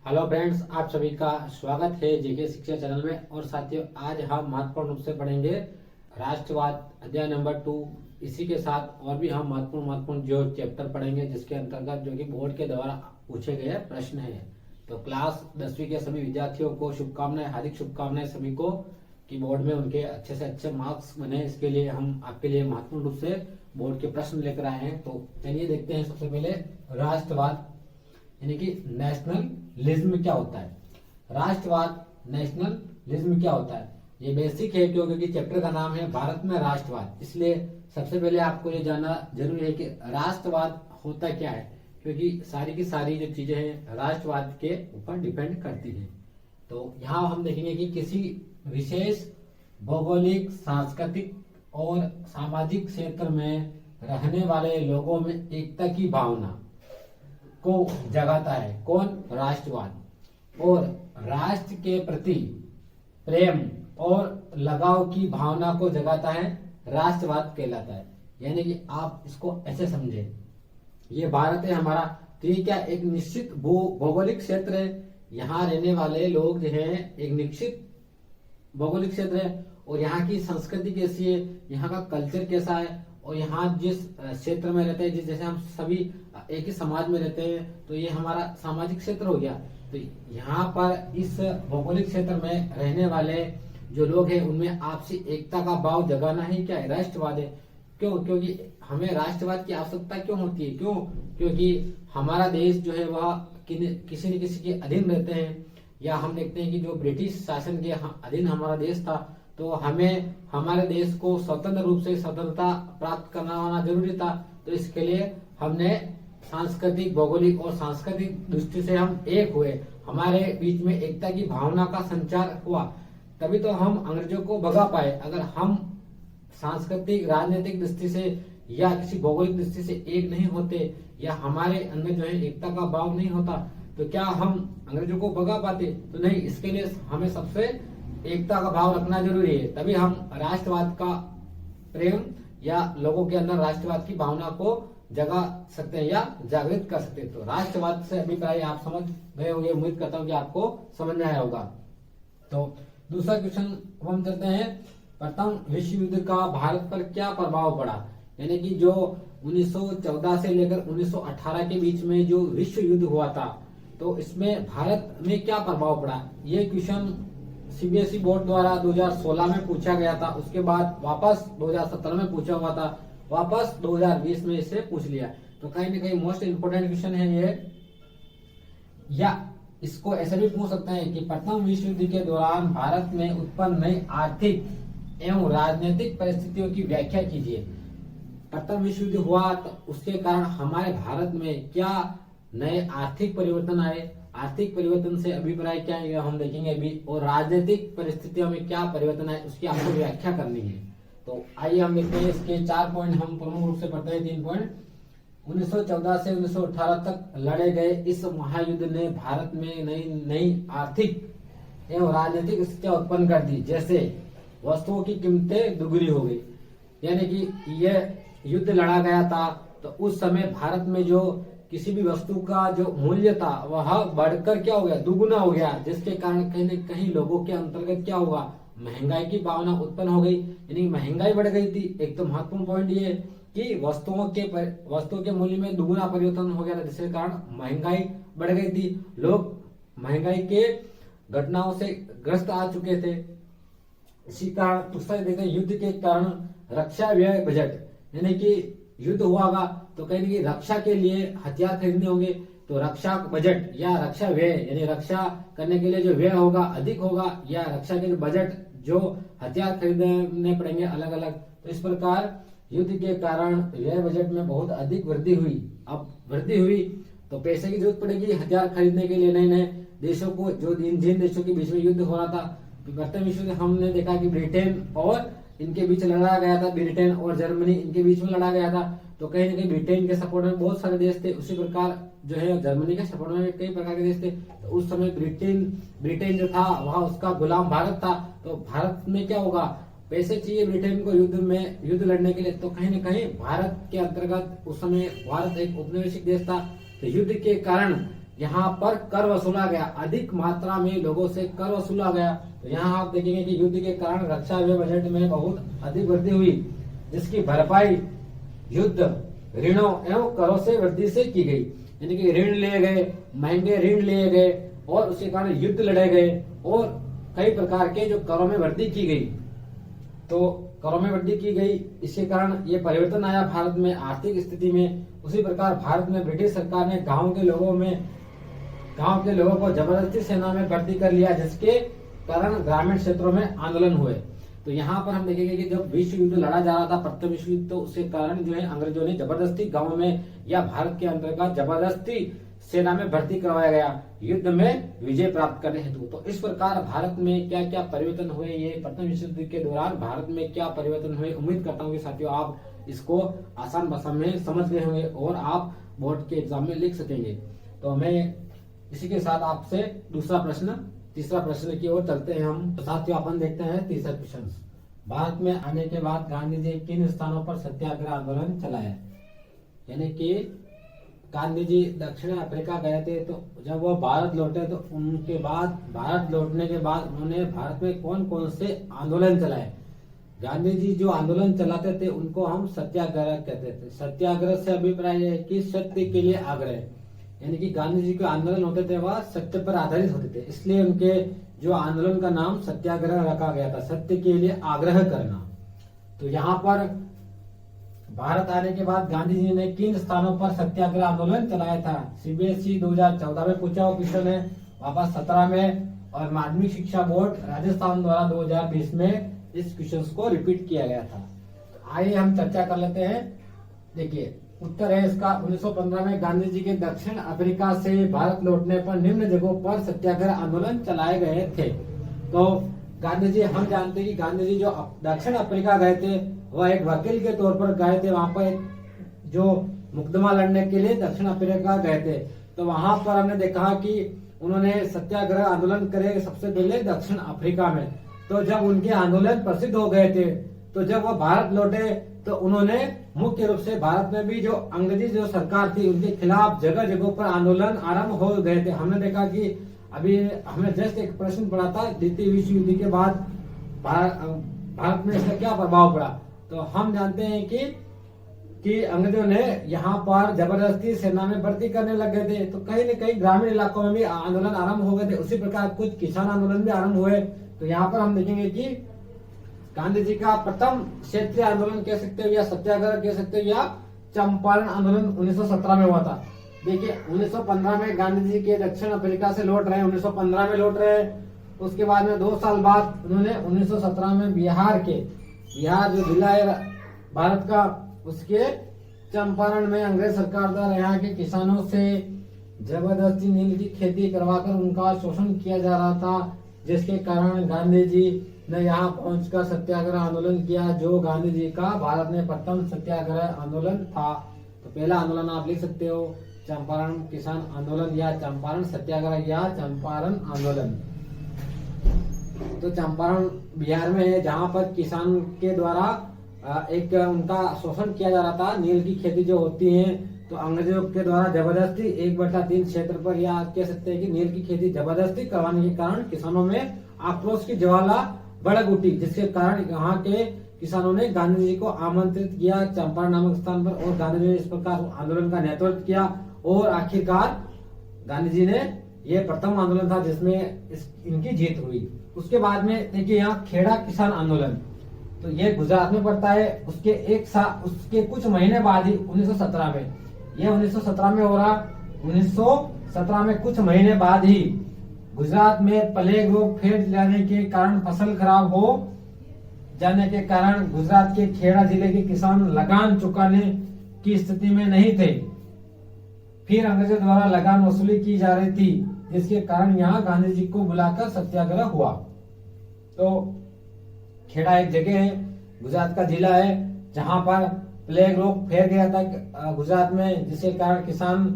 Hello friends, आप सभी का स्वागत है जेके शिक्षा चैनल में। और साथियों, आज हम महत्वपूर्ण रूप से पढ़ेंगे राष्ट्रवाद अध्याय नंबर 2। इसी के साथ और भी हम महत्वपूर्ण जो चैप्टर पढ़ेंगे जिसके अंतर्गत जो कि बोर्ड के द्वारा पूछे गए प्रश्न है। तो क्लास 10वीं के सभी विद्यार्थियों को शुभकामनाएं, हार्दिक शुभकामनाएं सभी को कि बोर्ड में उनके अच्छे से अच्छे मार्क्स बने। इसके लिए हम आपके लिए महत्वपूर्ण रूप से बोर्ड के प्रश्न लेकर आए हैं। तो चलिए देखते हैं। सबसे पहले राष्ट्रवाद यानी कि नेशनलिज्म क्या होता है। राष्ट्रवाद नेशनलिज्म क्या होता है, ये बेसिक है क्योंकि चैप्टर का नाम है भारत में राष्ट्रवाद। इसलिए सबसे पहले आपको ये जानना जरूरी है कि राष्ट्रवाद होता क्या है, क्योंकि सारी की सारी जो चीजें हैं राष्ट्रवाद के ऊपर डिपेंड करती है। तो यहाँ हम देखेंगे कि किसी विशेष भौगोलिक, सांस्कृतिक और सामाजिक क्षेत्र में रहने वाले लोगों में एकता की भावना को जगाता है। कौन? राष्ट्रवाद। और राष्ट्र के प्रति प्रेम और लगाव की भावना को जगाता है, राष्ट्रवाद कहलाता है। यानी कि आप इसको ऐसे समझे, ये भारत है हमारा, तो ये क्या एक निश्चित भौगोलिक क्षेत्र है। यहाँ रहने वाले लोग जो है एक निश्चित भौगोलिक क्षेत्र है, और यहाँ की संस्कृति कैसी है, यहाँ का कल्चर कैसा है, और यहाँ जिस क्षेत्र में रहते हैं, जैसे हम सभी एक ही समाज में रहते हैं, तो ये हमारा सामाजिक क्षेत्र हो गया। तो यहाँ पर इस भौगोलिक क्षेत्र में रहने वाले जो लोग हैं उनमें आपसी एकता का भाव जगाना ही क्या है, राष्ट्रवाद है। क्यों? क्योंकि हमें राष्ट्रवाद की आवश्यकता क्यों होती है? क्यों? क्योंकि हमारा देश जो है वह किसी न किसी के अधीन रहते हैं, या हम देखते हैं कि जो ब्रिटिश शासन के अधीन हमारा देश था, तो हमें हमारे देश को स्वतंत्र रूप से स्वतंत्रता प्राप्त करना जरूरी था। तो इसके लिए हमने सांस्कृतिक, भौगोलिक और सांस्कृतिक दृष्टि से हम एक हुए, हमारे बीच में एकता की भावना का संचार हुआ, तभी तो हम अंग्रेजों को भगा पाए। अगर हम सांस्कृतिक, राजनीतिक दृष्टि से या किसी भौगोलिक दृष्टि से एक नहीं होते, या हमारे अंदर जो है एकता का भाव नहीं होता, तो क्या हम अंग्रेजों को भगा पाते? तो नहीं। इसके लिए हमें सबसे एकता का भाव रखना जरूरी है, तभी हम राष्ट्रवाद का प्रेम या लोगों के अंदर राष्ट्रवाद की भावना को जगा सकते हैं या जागृत कर सकते हैं। तो राष्ट्रवाद से अभिप्राय आप समझ गए होंगे, उम्मीद करता हूँ कि आपको समझ में आया होगा। तो दूसरा क्वेश्चन हम चलते हैं, प्रथम विश्व युद्ध का भारत पर क्या प्रभाव पड़ा। यानी कि जो 1914 से लेकर 1918 के बीच में जो विश्व युद्ध हुआ था, तो इसमें भारत में क्या प्रभाव पड़ा। ये क्वेश्चन सीबीएसई बोर्ड द्वारा 2016 में पूछा गया था, उसके बाद वापस 2017 में पूछा हुआ था, वापस 2020 में इसे पूछ लिया। तो कहीं ना कहीं मोस्ट इंपोर्टेंट क्वेश्चन है ये। या इसको ऐसे भी पूछ सकते हैं कि प्रथम विश्व युद्ध के दौरान भारत में उत्पन्न नई आर्थिक एवं राजनीतिक परिस्थितियों की व्याख्या कीजिए। प्रथम विश्व युद्ध हुआ तो उसके कारण हमारे भारत में क्या नए आर्थिक परिवर्तन आए, आर्थिक परिवर्तन से अभिप्राय क्या है हम देखेंगे अभी, और राजनीतिक परिस्थितियों में क्या परिवर्तन आए उसकी आपको व्याख्या करनी है। तो आइए हम देखते हैं इसके 4 पॉइंट हम प्रमुख रूप से पढ़ते हैं। 3 पॉइंट। 1914 से 1918 तक लड़े गए इस महायुद्ध ने भारत में नई आर्थिक एवं राजनीतिक स्थितियां उत्पन्न कर दी। जैसे वस्तुओं की कीमतें दुगनी हो गई, यानी कि यह युद्ध लड़ा गया था, तो उस समय भारत में जो किसी भी वस्तु का जो मूल्य था वह बढ़कर क्या हो गया, दुगुना हो गया, जिसके कारण कहीं न कहीं लोगों के अंतर्गत क्या हुआ, महंगाई की भावना उत्पन्न हो गई, यानी महंगाई बढ़ गई थी। एक तो महत्वपूर्ण पॉइंट ये कि वस्तुओं के मूल्य में दुगुना परिवर्तन हो गया था, जिसके कारण महंगाई बढ़ गई थी। लोग महंगाई के घटनाओं से ग्रस्त आ चुके थे। इसी कारण दूसरा देखते हैं, युद्ध के कारण रक्षा व्यय बजट, यानी कि युद्ध हुआ तो कहीं ना कहीं रक्षा के लिए हथियार खरीदने होंगे, तो रक्षा बजट या रक्षा व्यय यानी रक्षा करने के लिए जो व्यय होगा अधिक होगा, या रक्षा के लिए बजट जो हथियार खरीदने पड़ेंगे अलग अलग। तो इस प्रकार युद्ध के कारण व्यय बजट में बहुत अधिक वृद्धि हुई। अब वृद्धि हुई तो पैसे की जरूरत पड़ेगी हथियार खरीदने के लिए। नए नए देशों को, जो जिन देशों के बीच में युद्ध हो रहा था, तो प्रथम विश्व युद्ध हमने देखा कि ब्रिटेन और इनके बीच लड़ा गया था, ब्रिटेन और जर्मनी इनके बीच में लड़ा गया था। तो कहीं ना कहीं ब्रिटेन के सपोर्ट में बहुत सारे देश थे, उसी प्रकार जो है जर्मनी के सपोर्ट में कई प्रकार के देश थे। तो उस समय ब्रिटेन जो था वह उसका गुलाम भारत था। तो भारत में क्या होगा, पैसे चाहिए ब्रिटेन को युद्ध लड़ने के लिए, तो कहीं ना कहीं भारत के अंतर्गत उस समय भारत एक औपनिवेशिक देश था। तो युद्ध के कारण यहाँ पर कर वसूला गया, अधिक मात्रा में लोगों से कर वसूला गया। तो यहाँ आप देखेंगे कि युद्ध के कारण रक्षा व्यय बजट में बहुत अधिक वृद्धि हुई, जिसकी भरपाई युद्ध ऋणों एवं करों से वृद्धि से की गई। यानी कि ऋण लिए गए, महंगे ऋण लिए गए और उसके कारण युद्ध लड़े गए और कई प्रकार के जो करों में वृद्धि की गई। तो करों में वृद्धि की गई, इसके कारण ये परिवर्तन आया भारत में आर्थिक स्थिति में। उसी प्रकार भारत में ब्रिटिश सरकार ने गांव के लोगों को जबरदस्ती सेना में भर्ती कर लिया, जिसके कारण ग्रामीण क्षेत्रों में आंदोलन हुए। तो यहाँ पर हम देखेंगे कि जब विश्व युद्ध लड़ा जा रहा था, प्रथम विश्व युद्ध, तो उसके कारण जो है अंग्रेजों ने जबरदस्ती गाँव में या भारत के अंतर्गत जबरदस्ती सेना में भर्ती करवाया गया युद्ध में विजय प्राप्त करने हेतु। तो इस प्रकार भारत में क्या क्या परिवर्तन हुए, ये प्रथम विश्व युद्ध के दौरान भारत में क्या परिवर्तन हुए, उम्मीद करता हूँ कि साथियों आप इसको आसान भाषा में समझ गए होंगे और आप बोर्ड के एग्जाम में लिख सकेंगे। तो मैं इसी के साथ आपसे तीसरा प्रश्न की ओर चलते हैं हम। तो साथियों अपन देखते हैं तीसरा क्वेश्चन। भारत में आने के बाद गांधी जी किन स्थानों पर सत्याग्रह आंदोलन चलाया? यानी कि गांधी जी दक्षिण अफ्रीका गए थे, तो जब वो भारत लौटे तो उनके बाद भारत लौटने के बाद उन्होंने भारत में कौन कौन से आंदोलन चलाए? गांधी जी जो आंदोलन चलाते थे उनको हम सत्याग्रह कहते थे। सत्याग्रह से अभिप्राय है कि सत्य के लिए आग्रह, यानी कि गांधी जी के आंदोलन होते थे वह सत्य पर आधारित होते थे, इसलिए उनके जो आंदोलन का नाम सत्याग्रह रखा गया था, सत्य के लिए आग्रह करना। तो यहाँ पर भारत आने के बाद गांधी जी ने किन स्थानों पर सत्याग्रह आंदोलन चलाया था? सीबीएसई 2014 में पूछा हुआ क्वेश्चन है, वापस 17 में, और माध्यमिक शिक्षा बोर्ड राजस्थान द्वारा 2020 में इस क्वेश्चन को रिपीट किया गया था। आइए हम चर्चा कर लेते हैं। देखिए उत्तर है इसका 1915 में गांधी जी के दक्षिण अफ्रीका से भारत लौटने पर निम्न जगहों पर सत्याग्रह आंदोलन चलाए गए थे। तो गांधी जी, हम जानते हैं कि गांधी जी जो दक्षिण अफ्रीका गए थे वह एक वकील के तौर पर गए थे। वहां पर जो मुकदमा लड़ने के लिए दक्षिण अफ्रीका गए थे, तो वहां पर हमने देखा कि उन्होंने सत्याग्रह आंदोलन करे सबसे पहले दक्षिण अफ्रीका में। तो जब उनके आंदोलन प्रसिद्ध हो गए थे, तो जब वो भारत लौटे तो उन्होंने मुख्य रूप से भारत में भी जो अंग्रेजी जो सरकार थी उनके खिलाफ जगह जगहों पर आंदोलन आरंभ हो गए थे। हमने देखा कि अभी हमने जस्ट एक प्रश्न पढ़ा था, द्वितीय विश्व युद्ध के बाद भारत में इसका क्या प्रभाव पड़ा। तो हम जानते हैं कि अंग्रेजों ने यहाँ पर जबरदस्ती सेना में भर्ती करने लग गए थे, तो कहीं न कहीं ग्रामीण इलाकों में भी आंदोलन आरंभ हो गए थे। उसी प्रकार कुछ किसान आंदोलन भी आरंभ हुए। तो यहाँ पर हम देखेंगे कि गांधी जी का प्रथम क्षेत्रीय आंदोलन कह सकते हो या सत्याग्रह कह सकते हो या चंपारण आंदोलन 1917 में हुआ था। देखिए 1915 में गांधी जी के दक्षिण अफ्रीका से लौट रहे हैं, 1915 में लौट रहे हैं। उसके बाद में 2 साल बाद उन्होंने 1917 में बिहार जो जिला है भारत का, उसके चंपारण में अंग्रेज सरकार द्वारा यहाँ के किसानों से जबरदस्ती नील की खेती करवाकर उनका शोषण किया जा रहा था, जिसके कारण गांधी जी ने यहाँ पहुंचकर सत्याग्रह आंदोलन किया, जो गांधी जी का भारत में प्रथम सत्याग्रह आंदोलन था। तो पहला आंदोलन आप लिख सकते हो चंपारण किसान आंदोलन या चंपारण सत्याग्रह या चंपारण आंदोलन। तो चंपारण बिहार में है, जहाँ पर किसान के द्वारा एक उनका शोषण किया जा रहा था। नील की खेती जो होती है, तो अंग्रेजों के द्वारा जबरदस्ती 1/3 क्षेत्र पर, या कह सकते हैं कि नील की खेती जबरदस्ती करवाने के कारण किसानों में आक्रोश की ज्वाला भड़क उठी, जिसके कारण यहाँ के किसानों ने गांधी जी को आमंत्रित किया चंपारण नामक स्थान पर, और गांधी जी ने इस प्रकार आंदोलन का नेतृत्व किया और आखिरकार गांधी जी ने यह प्रथम आंदोलन था जिसमें इनकी जीत हुई। उसके बाद में देखिए यहाँ खेड़ा किसान आंदोलन, तो ये गुजरात में पड़ता है। उसके कुछ महीने बाद ही 1917 में, ये 1917 में हो रहा, 1917 में कुछ महीने बाद ही गुजरात में प्लेग रोग फैल जाने के कारण फसल खराब हो जाने के कारण गुजरात के खेड़ा जिले के किसान लगान चुकाने की स्थिति में नहीं थे। फिर अंग्रेजों द्वारा लगान वसूली की जा रही थी, जिसके कारण यहाँ गांधी जी को बुलाकर सत्याग्रह हुआ। तो खेड़ा एक जगह है, गुजरात का जिला है, जहां पर प्लेग रोग फैल गया था गुजरात में, जिसके कारण किसान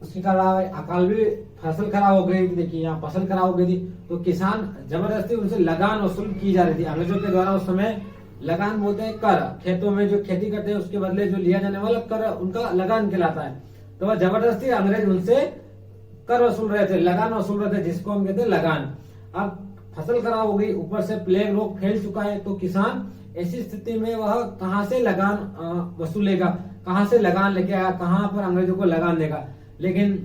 उसके कारण अकाल भी फसल खराब हो गई थी। देखिए यहाँ फसल खराब हो गई थी, तो किसान जबरदस्ती उनसे लगान वसूल की जा रही थी अंग्रेजों के द्वारा। उस समय लगान बोलते हैं कर, खेतों में जो खेती करते हैं उसके बदले जो लिया जाने वाला कर उनका लगान कहलाता है। तो वह जबरदस्ती अंग्रेज उनसे कर वसूल रहे थे, लगान वसूल रहे थे, जिसको हम कहते हैं लगान। अब फसल खराब हो गई, ऊपर से प्लेग रोग फैल चुका है, तो किसान ऐसी स्थिति में वह कहां से लगान वसूलेगा, कहां से लगान लेके आया, कहां पर अंग्रेजों को लगान देगा। लेकिन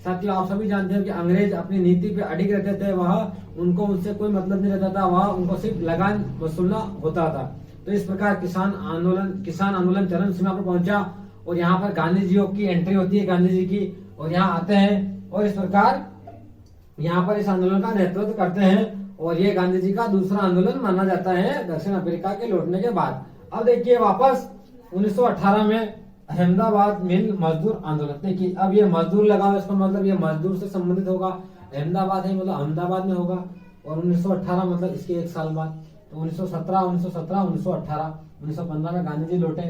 साथियों आप सभी जानते हैं कि अंग्रेज अपनी नीति पे अडिग रहते थे, वह उनको उनसे कोई मतलब नहीं रहता था, वह उनको सिर्फ लगान वसूलना होता था। तो इस प्रकार किसान आंदोलन चरम सीमा पर पहुंचा और यहाँ पर गांधी जी की एंट्री होती है, गांधी जी की, और यहाँ आते हैं और इस प्रकार यहाँ पर इस आंदोलन का नेतृत्व करते हैं। और ये गांधी जी का दूसरा आंदोलन माना जाता है दक्षिण अफ्रीका के लौटने के बाद। अब देखिए वापस 1918 में अहमदाबाद मिल मजदूर आंदोलन। देखिए अब ये मजदूर लगा हुआ, इसका मतलब ये मजदूर से संबंधित होगा। अहमदाबाद है मतलब अहमदाबाद में होगा, और 1918 मतलब इसके एक साल बाद, तो 1917, 1918, 1915 में गांधी जी लौटे।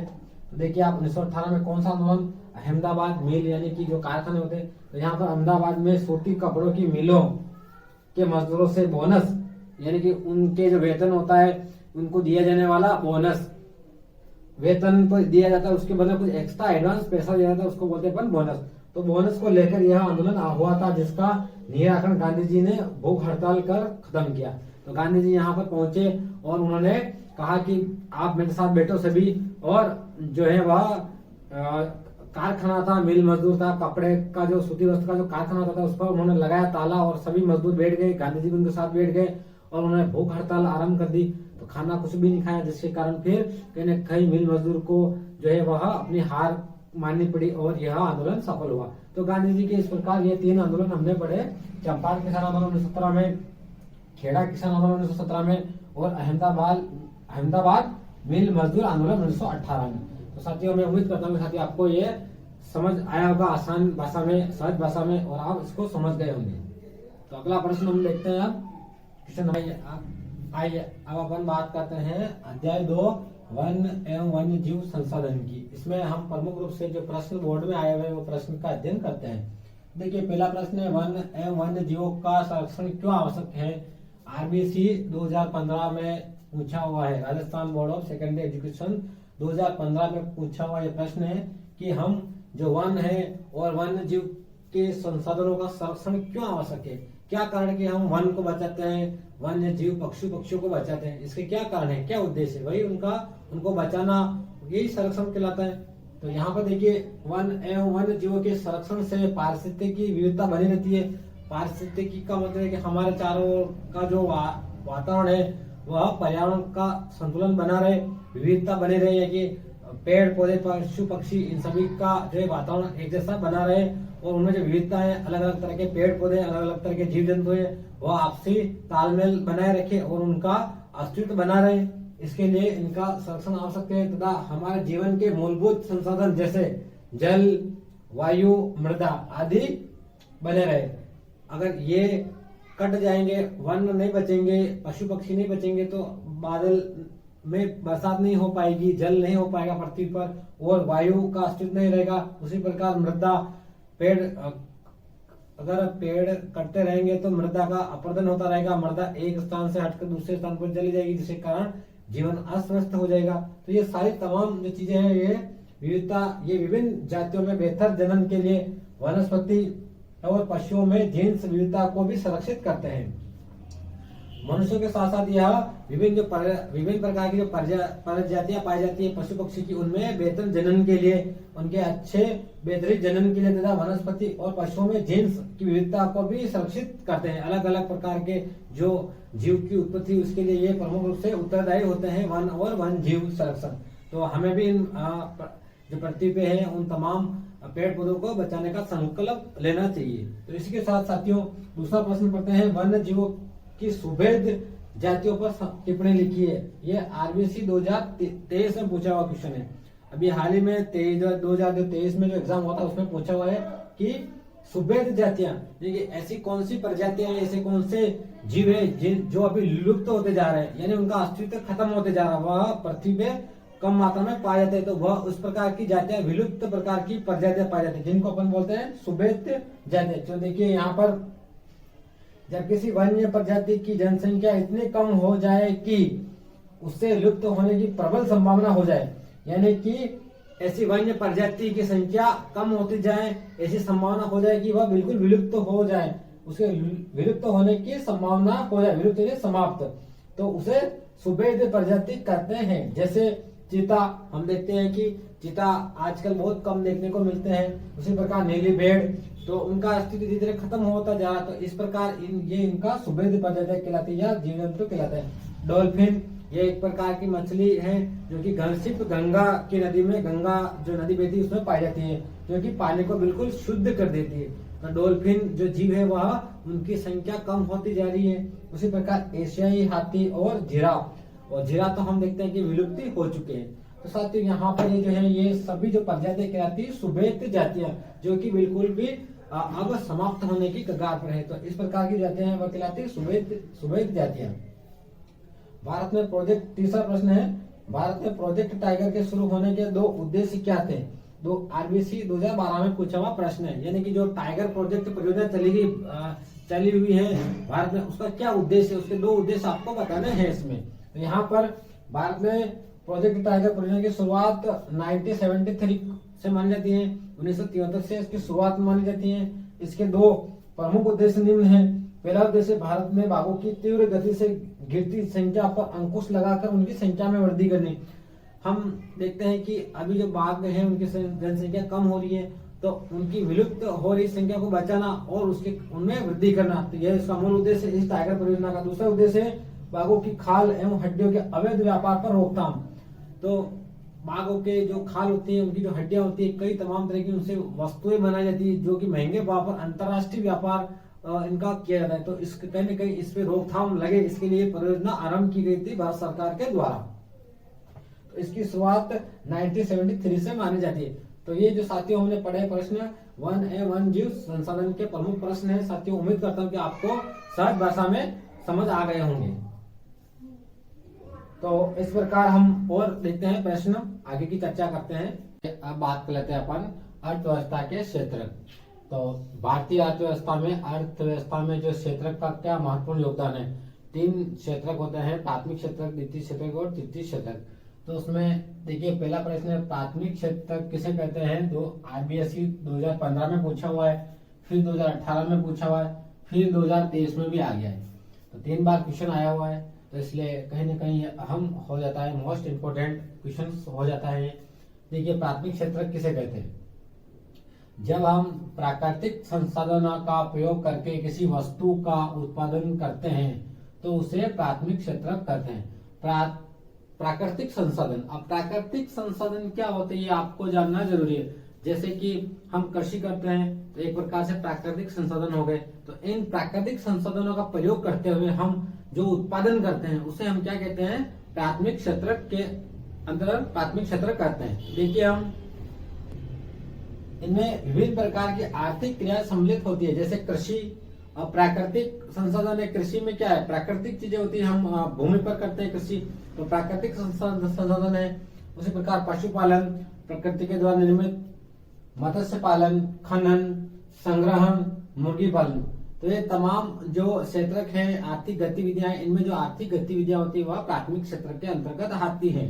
तो देखिए आप 1918 में कौन सा आंदोलन, अहमदाबाद मिल यानी कि जो कारखाने होते हैं, तो यहाँ पर अहमदाबाद में सूती कपड़ों की मिलों के मजदूरों से बोनस यानी कि उनके जो वेतन होता है उनको दिया जाने वाला बोनस, वेतन तो दिया जाता है, उसके बदले कुछ एक्स्ट्रा एडवांस पैसा दिया जाता है, उसको बोलते हैं अपन बोनस। तो बोनस को लेकर यह आंदोलन हुआ था, जिसका निराकरण गांधी जी ने भूख हड़ताल कर खत्म किया। तो गांधी जी यहाँ पर पहुंचे और उन्होंने कहा कि आप मेरे साथ बैठो सभी, और जो है वह कारखाना था, मिल मजदूर था, कपड़े का जो सूती वस्त्र का जो कारखाना होता था उस पर उन्होंने लगाया ताला, और सभी मजदूर बैठ गए, गांधी जी भी उनके साथ बैठ गए और उन्होंने भूख हड़ताल आरंभ कर दी। तो खाना कुछ भी नहीं खाया, जिसके कारण फिर कहीं न कहीं मिल मजदूर को जो है वह अपनी हार माननी पड़ी और यह आंदोलन सफल हुआ। तो गांधी जी के इस प्रकार ये 3 आंदोलन हमने पढ़े, चंपारण किसान आंदोलन 1917 में, खेड़ा किसान आंदोलन 1917 में, और अहमदाबाद मिल मजदूर आंदोलन 1918 में। तो साथियों मैं उम्मीद करता हूँ साथियों आपको ये समझ आया होगा आसान भाषा में, सहज भाषा में, और आप इसको समझ गए होंगे। तो अगला प्रश्न हम देखते हैं। अब क्वेश्चन आइए अब अपन बात करते हैं अध्याय 2 वन एवं वन्य जीव संसाधन की। इसमें हम प्रमुख रूप से जो प्रश्न बोर्ड में आए हुए हैं वो प्रश्न का अध्ययन करते हैं। देखिए पहला प्रश्न है, वन एवं वन्य जीवों का संरक्षण क्यों आवश्यक है। आरबीसी 2015 में पूछा हुआ है, Rajasthan board of secondary education 2015 में पूछा हुआ ये प्रश्न है कि हम जो वन है और वन्य जीव के संसाधनों का संरक्षण क्यों आवश्यक है। क्या कारण कि हम वन को बचाते हैं, वन्य जीव पक्षियों को बचाते हैं, इसके क्या कारण है, क्या उद्देश्य है, वही उनको बचाना, यही संरक्षण कहलाता है। तो यहाँ पर देखिए वन एवं वन्य जीवों के संरक्षण से पारिस्थितिकी विविधता बनी रहती है। पारिस्थितिकी का मतलब है कि हमारे चारों ओर का जो वातावरण है वह पर्यावरण का संतुलन बना रहे, विविधता बनी रहे, कि पेड़ पौधे पशु पक्षी इन सभी का जो वातावरण एक जैसा बना रहे, और उनमें जो विविधता है, अलग अलग तरह के पेड़ पौधे, अलग अलग तरह के जीव जंतु है, वह आपसी तालमेल बनाए रखे और उनका अस्तित्व बना रहे। इसके लिए इनका संरक्षण आवश्यक है तथा हमारे जीवन के मूलभूत संसाधन जैसे जल, वायु, मृदा आदि बने रहे। अगर ये कट जाएंगे, वन नहीं बचेंगे, पशु पक्षी नहीं बचेंगे, तो बादल में बरसात नहीं हो पाएगी, जल नहीं हो पाएगा पृथ्वी पर, और वायु का अस्तित्व नहीं रहेगा। उसी प्रकार मृदा, पेड़, अगर पेड़ कटते रहेंगे तो मृदा का अपरदन होता रहेगा, मृदा एक स्थान से हटकर दूसरे स्थान पर चली जाएगी, जिसके कारण जीवन अस्त व्यस्त हो जाएगा। तो ये सारी तमाम जो चीजें हैं, ये विविधता, ये विभिन्न जातियों में बेहतर जनन के लिए वनस्पति और पशुओं में जीन्स विविधता को भी संरक्षित करते हैं। मनुष्यों के साथ साथ यह विभिन्न प्रकार की जो प्रजातियां पाई जाती है पशु पक्षी की, उनमें बेहतर जनन के लिए, उनके अच्छे बेहतरीन जनन के लिए तथा वनस्पति और पशुओं में जीन्स की विविधता को भी संरक्षित करते हैं। अलग अलग प्रकार के जो जीव की उत्पत्ति, उसके लिए ये प्रमुख रूप से उत्तरदायी होते हैं, वन और वन जीव संरक्षण। तो हमें भी इन जो पृथ्वी पे है उन तमाम पेड़ पौधों को बचाने का संकल्प लेना चाहिए। तो इसी के साथ साथियों दूसरा प्रश्न पढ़ते हैं, वन्य जीवों की सुभेद जातियों पर टिप्पणी लिखी है। ये आरबीसी 2023 में पूछा हुआ क्वेश्चन है। अभी हाल ही में 2023 में जो एग्जाम हुआ था उसमें पूछा हुआ है कि सुभेद जातियां, देखिए ऐसी कौन सी प्रजातियां हैं, ऐसे कौन से जीव है जो अभी लुप्त होते जा रहे हैं, यानी उनका अस्तित्व खत्म होते जा रहा है, वह पृथ्वी पे कम मात्रा में पाए जाते हैं। तो वह उस प्रकार की जातियां, विलुप्त प्रकार की प्रजातियां पाई जाती है, जिनको अपन बोलते हैं सुभेद जातियां। तो देखिए यहाँ पर जब किसी वन्य प्रजाति की जनसंख्या इतनी कम हो जाए कि उससे लुप्त होने की प्रबल संभावना हो जाए, यानी कि ऐसी वन्य प्रजाति की संख्या कम होती जाए, ऐसी संभावना हो जाए कि वह बिल्कुल विलुप्त हो जाए, उसके विलुप्त होने की संभावना हो जाए, विलुप्त होने समाप्त, तो उसे सुभेद प्रजाति कहते हैं। जैसे चीता, हम देखते हैं कि चीता आजकल बहुत कम देखने को मिलते हैं। उसी प्रकार नीली भेड़, तो उनका अस्तित्व धीरे धीरे खत्म होता जा रहा है। तो इस प्रकार ये इनका सुभेद प्रजाति कहलाती है या जीव जंतु कहलाता है। डॉल्फिन, ये एक प्रकार की मछली है जो कि सिर्फ गंगा की नदी में, गंगा जो नदी बहती है उसमें पाई जाती है, जो कि पानी को बिल्कुल शुद्ध कर देती है। तो डॉल्फिन जो जीव है वह उनकी संख्या कम होती जा रही है। उसी प्रकार एशियाई हाथी और जिराफ, और जिराफ तो हम देखते हैं कि विलुप्ति हो चुके हैं। तो साथियों यहाँ पर ये जो है ये सभी जो प्रजातियां कहलाती है सुभेद जातियां, जो कि बिल्कुल भी अब समाप्त होने की कगार पर है। तो इस प्रकार की जातियां हैं वह कहलाती है सुभेद जातियां। भारत में प्रोजेक्ट, तीसरा प्रश्न है, भारत में प्रोजेक्ट टाइगर के शुरू होने के 2 उद्देश्य क्या थे? दो आरबीसी 2012 में पूछा हुआ प्रश्न है। यानी कि जो टाइगर प्रोजेक्ट परियोजना चली हुई है भारत में, उसका क्या उद्देश्य है, उसके 2 उद्देश्य आपको बताने हैं इसमें। तो यहाँ पर भारत में प्रोजेक्ट टाइगर परियोजना की शुरुआत 1973 से मानी जाती है, 1973 से इसकी शुरुआत मानी जाती है। इसके 2 प्रमुख उद्देश्य निम्न है। पहला उद्देश्य भारत में बाघों की तीव्र गति से गिरती संख्या पर अंकुश लगाकर उनकी संख्या में वृद्धि करनी। हम देखते हैं कि अभी जो बाघ हैं उनकी जनसंख्या कम हो रही है, तो उनकी विलुप्त हो रही संख्या को बचाना और उसके उनमें वृद्धि करना, तो यह इसका मूल उद्देश्य इस टाइगर परियोजना का। दूसरा उद्देश्य है बाघों की खाल एवं हड्डियों के अवैध व्यापार पर रोकथाम। तो बाघों के जो खाल होती है, उनकी जो हड्डियां होती है, कई तमाम तरह की उनसे वस्तुएं बनाई जाती है जो कि महंगे भाव पर अंतर्राष्ट्रीय व्यापार इनका किया जाता है। तो इस कहीं न कहीं इस पे रोकथाम लगे, इसके लिए परियोजना आरंभ की गई थी भारत सरकार के द्वारा। तो इसकी शुरुआत 1973 से मानी जाती है। तो ये जो साथियों हमने पढ़े प्रश्न वन जीव संसाधन के प्रमुख प्रश्न है साथियों। उम्मीद करता हूँ कि आपको सहज भाषा में समझ आ गए होंगे। तो इस प्रकार हम और देखते हैं प्रश्न, आगे की चर्चा करते हैं। अब बात कर लेते हैं अपन अर्थव्यवस्था के क्षेत्र। तो भारतीय अर्थव्यवस्था में जो क्षेत्रक का क्या महत्वपूर्ण योगदान है? 3 क्षेत्रक होते हैं, प्राथमिक क्षेत्रक, द्वितीय क्षेत्रक और तृतीय क्षेत्रक। तो उसमें देखिए पहला प्रश्न है प्राथमिक क्षेत्रक किसे कहते हैं? आरबीएसई 2015 में पूछा हुआ है, फिर 2018 में पूछा हुआ है, फिर 2023 में भी आ गया है। तो 3 बार क्वेश्चन आया हुआ है, तो इसलिए कहीं ना कहीं अहम हो जाता है, मोस्ट इम्पोर्टेंट क्वेश्चन हो जाता है। देखिए प्राथमिक क्षेत्रक किसे कहते हैं? जब हम प्राकृतिक संसाधनों का प्रयोग करके किसी वस्तु का उत्पादन करते हैं तो उसे प्राथमिक क्षेत्रक कहते हैं। प्राकृतिक संसाधन, अब प्राकृतिक संसाधन क्या होते हैं ये आपको जानना जरूरी है। जैसे कि हम कृषि करते हैं तो एक प्रकार से प्राकृतिक संसाधन हो गए। तो इन प्राकृतिक संसाधनों का प्रयोग करते हुए हम जो उत्पादन करते हैं उसे हम क्या कहते हैं? प्राथमिक क्षेत्रक के अंतर्गत प्राथमिक क्षेत्रक कहते हैं। देखिए हम इनमें विभिन्न प्रकार की आर्थिक क्रिया सम्मिलित होती है, जैसे कृषि और प्राकृतिक संसाधन है। कृषि में क्या है? प्राकृतिक चीजें होती है, हम भूमि पर करते हैं कृषि, तो प्राकृतिक संसाधन है। उसी प्रकार पशुपालन, प्रकृति के द्वारा निर्मित, मत्स्य पालन, खनन, संग्रहण, मुर्गी पालन। तो ये तमाम जो क्षेत्रक है आर्थिक गतिविधियां, इनमें जो आर्थिक गतिविधियां होती है वह प्राथमिक क्षेत्र के अंतर्गत आती है।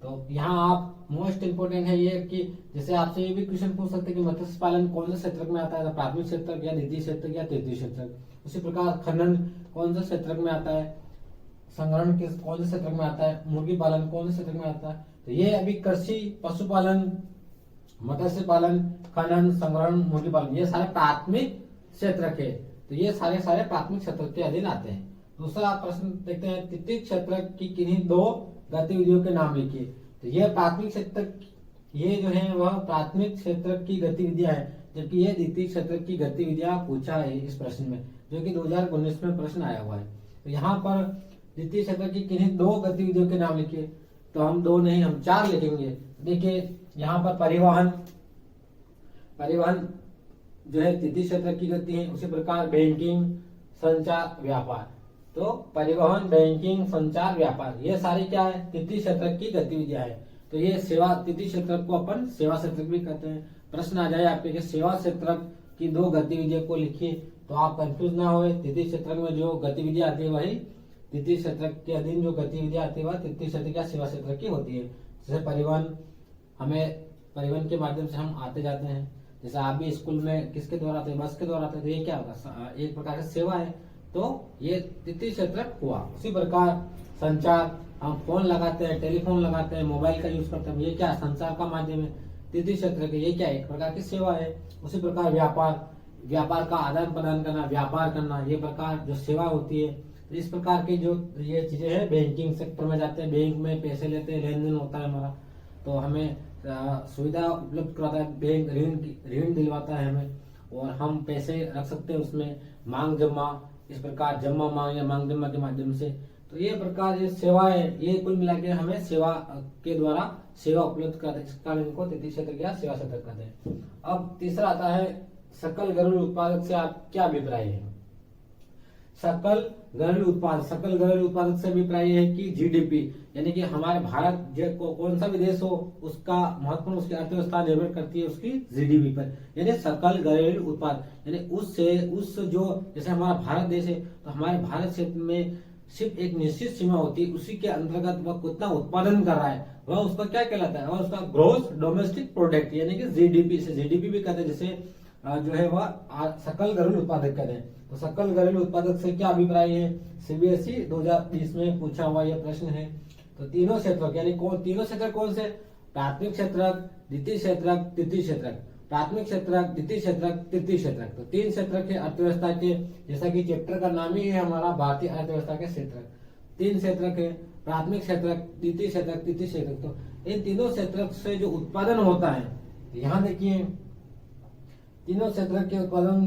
तो यहाँ आप मोस्ट इंपोर्टेंट है ये कि जैसे आपसे ये भी क्वेश्चन पूछ सकते हैं कि मत्स्य पालन कौन से क्षेत्र में आता है? प्राथमिक क्षेत्र या द्वितीय क्षेत्र या तृतीय क्षेत्र। उसी प्रकार खनन कौन से क्षेत्र में आता है? संग्रहण किस कौन से क्षेत्र में आता है? मुर्गी पालन कौन से क्षेत्र में आता है? तो ये अभी कृषि, पशुपालन, मत्स्य पालन, खनन, संग्रहण, मुर्गी पालन, ये सारे प्राथमिक क्षेत्र के, तो ये सारे प्राथमिक क्षेत्र के अधीन आते हैं। दूसरा प्रश्न देखते हैं, तृतीय क्षेत्र की किन्हीं 2 गतिविधियों के नाम लिखिए। तो ये प्राथमिक क्षेत्र, ये जो है वह प्राथमिक क्षेत्र की गतिविधियां हैं, जबकि ये द्वितीय क्षेत्र की गतिविधियां पूछा है इस प्रश्न में, जो कि 2019 में प्रश्न आया हुआ है। तो यहाँ पर द्वितीय क्षेत्र की किन्हीं 2 गतिविधियों के नाम लिखिए। तो हम 2 नहीं, हम 4 लिखेंगे। देखिए यहाँ पर परिवहन जो है तृतीय क्षेत्र की गति है। उसी प्रकार बैंकिंग, संचार, व्यापार। तो परिवहन, बैंकिंग, संचार, व्यापार, ये सारी क्या है? तृतीय क्षेत्र की गतिविधियां है। तो ये सेवा, तृतीय क्षेत्र को अपन सेवा क्षेत्र भी कहते हैं। प्रश्न आ जाए आपके सेवा क्षेत्र की 2 गतिविधियों को लिखिए, तो आप कंफ्यूज ना हो। तृतीय क्षेत्र में जो गतिविधियां आती है वही तृतीय क्षेत्र के अधीन जो गतिविधियां आती है वह तृतीय क्षेत्र या सेवा क्षेत्र की होती है। जैसे परिवहन, हमें परिवहन के माध्यम से हम आते जाते हैं। जैसे आप भी स्कूल में किसके द्वारा आते हैं, बस के द्वारा आते हैं, तो ये क्या होगा, एक प्रकार की सेवा है। तो ये तृतीय क्षेत्र हुआ। उसी प्रकार संचार, हम फोन लगाते हैं, टेलीफोन लगाते हैं, मोबाइल का यूज करते हैं, ये क्या है, संचार का माध्यम है, तृतीय क्षेत्र के, ये क्या है, एक प्रकार की सेवा है। उसी प्रकार व्यापार, व्यापार का आदान प्रदान करना, व्यापार करना, ये प्रकार जो सेवा होती है। तो इस प्रकार की जो ये चीजें हैं, बैंकिंग सेक्टर में जाते हैं, बैंक में पैसे लेते हैं, लेन देन होता है हमारा, तो हमें सुविधा उपलब्ध कराता है बैंक, ऋण दिलवाता है हमें, और हम पैसे रख सकते हैं उसमें, मांग जमा, इस प्रकार जमा मांग या मांग जमा के माध्यम से। तो ये प्रकार ये सेवाएं, ये कुल मिला के हमें सेवा के द्वारा सेवा उपलब्ध कराते हैं, इस कारण इनको तृतीय क्षेत्र या सेवा क्षेत्र कहते हैं। अब तीसरा आता है सकल घरेलू उत्पादक से आप क्या अभिप्राय है। सकल घरेलू उत्पाद, सकल घरेलू उत्पादक से अभिप्राय है कि जीडीपी, यानी कि हमारे भारत जो कौन सा भी देश हो, उसका महत्वपूर्ण उसकी अर्थव्यवस्था निर्भर करती है उसकी जीडीपी पर, यानी सकल घरेलू उत्पाद, यानी उस जो जैसे हमारा भारत देश है, तो हमारे भारत क्षेत्र में सिर्फ एक निश्चित सीमा होती है, उसी के अंतर्गत वह कितना उत्पादन कर रहा है, वह उसका क्या कहलाता है, वह उसका ग्रोस डोमेस्टिक प्रोडक्ट, यानी कि जीडीपी, से जीडीपी भी कहते हैं, जैसे जो है वह सकल घरेलू उत्पादक कहते हैं। तो सकल घरेलू उत्पादक से क्या अभिप्राय है, सीबीएसई 2020 में पूछा हुआ यह प्रश्न है। तो तीनों क्षेत्रों, यानी तीनों क्षेत्र कौन से, प्राथमिक क्षेत्रक, द्वितीय क्षेत्रक, तृतीय क्षेत्रक, प्राथमिक क्षेत्रक, द्वितीय क्षेत्रक, तृतीय क्षेत्रक। तो तीन क्षेत्र के अर्थव्यवस्था के, जैसा कि चैप्टर का नाम ही है हमारा भारतीय अर्थव्यवस्था के क्षेत्रक, तीन क्षेत्रक है, प्राथमिक क्षेत्रक, द्वितीय क्षेत्रक, तृतीय क्षेत्रक। तो इन तीनों क्षेत्रक से जो उत्पादन होता है, यहाँ देखिए तीनों क्षेत्र के उत्पादन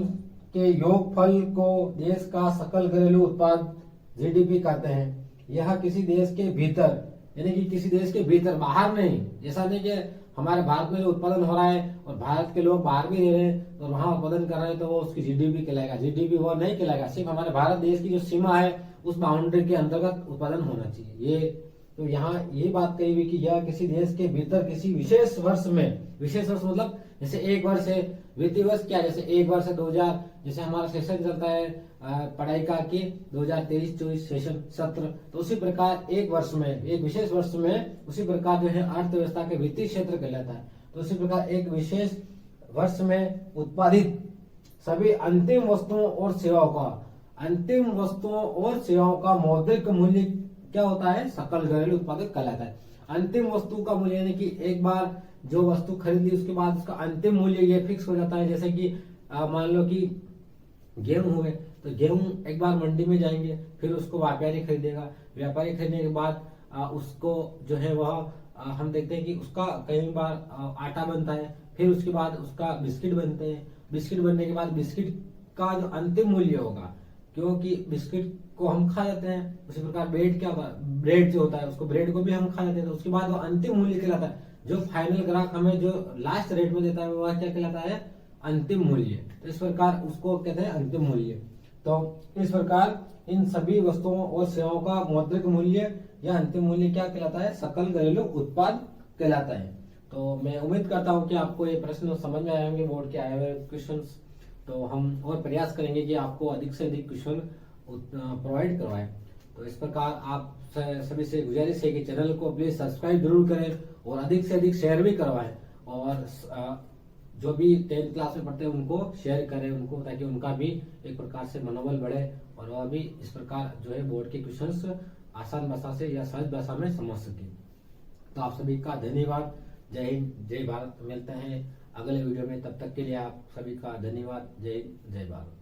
के योगफल को देश का सकल घरेलू उत्पाद जीडीपी कहते हैं। यह किसी देश के भीतर, यानी कि किसी देश के भीतर, बाहर नहीं, ऐसा नहीं कि हमारे भारत में जो उत्पादन हो रहा है और भारत के लोग बाहर भी रह रहे हैं और वहां उत्पादन कर रहे हैं, तो वो उसकी जीडीपी कहलाएगा, जीडीपी वो नहीं कहलाएगा। सिर्फ हमारे भारत देश की जो सीमा है उस बाउंड्री के अंतर्गत उत्पादन होना चाहिए। ये तो यहाँ ये बात कही हुई कि यह किसी देश के भीतर किसी विशेष वर्ष में, विशेष वर्ष मतलब जैसे एक वर्ष है, वित्तीय वर्ष क्या है, जैसे एक वर्ष है 2000, जैसे हमारा सेशन चलता है पढ़ाई का कि 2023-24 सेशन सत्र, तो उसी प्रकार एक वर्ष में, एक विशेष वर्ष में, उसी प्रकार जो है अर्थव्यवस्था के वित्तीय क्षेत्र कहलाता है। तो उसी प्रकार एक विशेष वर्ष में उत्पादित सभी अंतिम वस्तुओं और सेवाओं का, अंतिम वस्तुओं और सेवाओं का मौद्रिक मूल्य क्या होता है, सकल घरेलू उत्पादक कहलाता है। अंतिम वस्तु का मूल्य, यानी कि एक बार जो वस्तु खरीद ली उसके बाद उसका अंतिम मूल्य ये फिक्स हो जाता है। जैसे कि मान लो कि गेहूं हुए, तो गेहूं एक बार मंडी में जाएंगे, फिर उसको व्यापारी खरीदेगा, व्यापारी खरीदने के बाद उसको जो है वह हम देखते हैं कि उसका कई बार आटा बनता है, फिर उसके बाद उसका बिस्किट बनते हैं, बिस्किट बनने के बाद बिस्किट का जो अंतिम मूल्य होगा, क्योंकि बिस्किट को हम खा जाते हैं, उसी प्रकार ब्रेड क्या होगा, ब्रेड जो होता है उसको, ब्रेड को भी हम खा जाते हैं, तो उसके बाद वो अंतिम मूल्य कहलाता है। जो फाइनल ग्राहक हमें जो लास्ट रेट में देता है वह क्या कहलाता है, अंतिम मूल्य। तो इस प्रकार उसको कहते हैं अंतिम मूल्य। तो इस प्रकार इन सभी वस्तुओं और सेवाओं का मौद्रिक मूल्य या अंतिम मूल्य क्या कहलाता है, सकल घरेलू उत्पाद कहलाता है। तो मैं उम्मीद करता हूँ कि आपको ये प्रश्न समझ में आए होंगे, बोर्ड के आए हुए क्वेश्चन। तो हम और प्रयास करेंगे कि आपको अधिक से अधिक क्वेश्चन प्रोवाइड करवाएं। तो इस प्रकार आप सभी से गुजारिश है कि चैनल को प्लीज सब्सक्राइब जरूर करें और अधिक से अधिक शेयर भी करवाएं, और जो भी 10th क्लास में पढ़ते हैं उनको शेयर करें उनको, ताकि उनका भी एक प्रकार से मनोबल बढ़े और वह भी इस प्रकार जो है बोर्ड के क्वेश्चंस आसान भाषा से या सहज भाषा में समझ सके। तो आप सभी का धन्यवाद। जय हिंद, जय भारत। मिलते हैं अगले वीडियो में, तब तक के लिए आप सभी का धन्यवाद। जय हिंद, जय भारत।